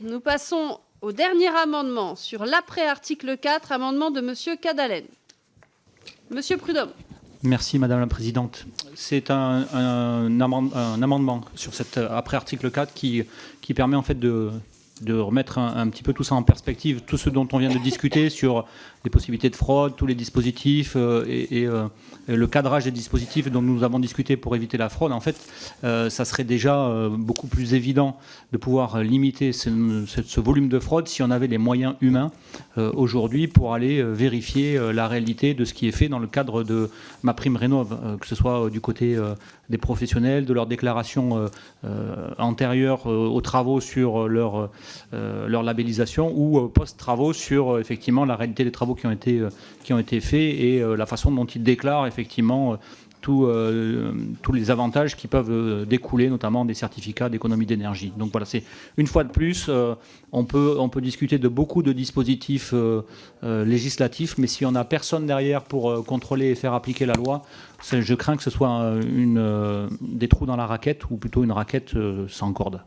Nous passons au dernier amendement sur l'après-article 4, amendement de M. Cadalen. Monsieur Prudhomme. Merci Madame la Présidente. C'est un amendement sur cet après-article 4 qui permet en fait de remettre un petit peu tout ça en perspective, tout ce dont on vient de discuter sur les possibilités de fraude, tous les dispositifs et le cadrage des dispositifs dont nous avons discuté pour éviter la fraude. En fait, ça serait déjà beaucoup plus évident de pouvoir limiter ce volume de fraude si on avait les moyens humains aujourd'hui pour aller vérifier la réalité de ce qui est fait dans le cadre de MaPrimeRénov', que ce soit du côté des professionnels, de leurs déclarations antérieures aux travaux sur leur labellisation ou post-travaux sur effectivement la réalité des travaux qui ont été faits et la façon dont ils déclarent effectivement tous les avantages qui peuvent découler, notamment des certificats d'économie d'énergie. Donc voilà, c'est une fois de plus, on peut discuter de beaucoup de dispositifs législatifs, mais si on n'a personne derrière pour contrôler et faire appliquer la loi, je crains que ce soit des trous dans la raquette ou plutôt une raquette sans corde.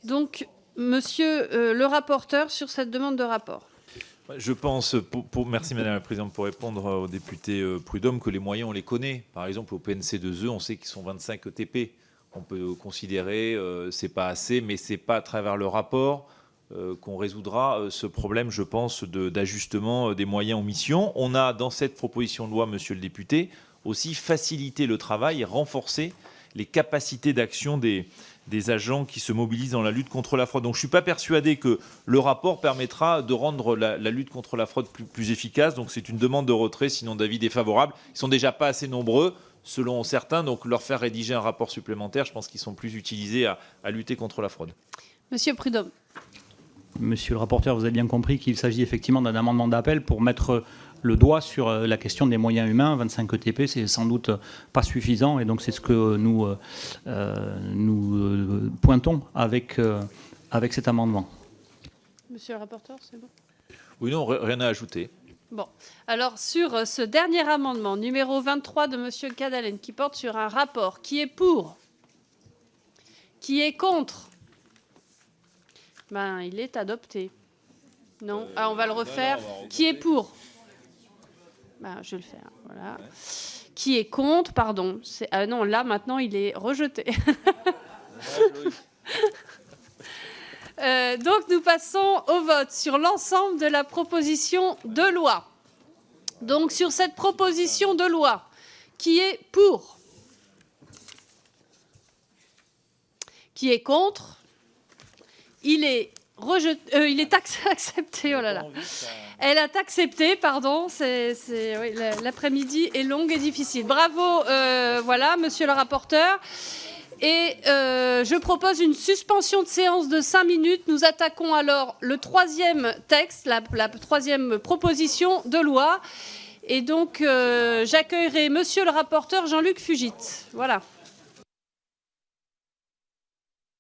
Donc, monsieur le rapporteur, sur cette demande de rapport. Je pense, merci Madame la Présidente, pour répondre au député Prudhomme, que les moyens, on les connaît. Par exemple, au PNC2E, on sait qu'ils sont 25 ETP. On peut considérer, c'est pas assez, mais c'est pas à travers le rapport qu'on résoudra ce problème, je pense, d'ajustement des moyens aux missions. On a, dans cette proposition de loi, monsieur le député, aussi facilité le travail et renforcé les capacités d'action des agents qui se mobilisent dans la lutte contre la fraude. Donc je ne suis pas persuadé que le rapport permettra de rendre la lutte contre la fraude plus efficace. Donc c'est une demande de retrait, sinon d'avis défavorable. Ils ne sont déjà pas assez nombreux, selon certains. Donc leur faire rédiger un rapport supplémentaire, je pense qu'ils sont plus utilisés à lutter contre la fraude. Monsieur Prudhomme. Monsieur le rapporteur, vous avez bien compris qu'il s'agit effectivement d'un amendement d'appel pour mettre le doigt sur la question des moyens humains. 25 ETP, c'est sans doute pas suffisant, et donc c'est ce que nous pointons avec cet amendement. Monsieur le rapporteur, c'est bon? Oui, non, rien à ajouter. Bon, alors sur ce dernier amendement, numéro 23 de monsieur Cadalen, qui porte sur un rapport, qui est pour? Qui est contre? Ben, il est adopté. Non, on va le refaire. Qui est pour? Ben, je vais le faire. Voilà. Qui est contre? Pardon. Non, là, maintenant, il est rejeté. Donc, nous passons au vote sur l'ensemble de la proposition de loi. Donc, sur cette proposition de loi, qui est pour? Qui est contre? Il est rejeté. Il est accepté. Oh là là. Elle a accepté, pardon. Oui, l'après-midi est longue et difficile. Bravo, voilà, monsieur le rapporteur. Et je propose une suspension de séance de 5 minutes. Nous attaquons alors le troisième texte, la troisième proposition de loi. Et donc, j'accueillerai monsieur le rapporteur Jean-Luc Fugit. Voilà.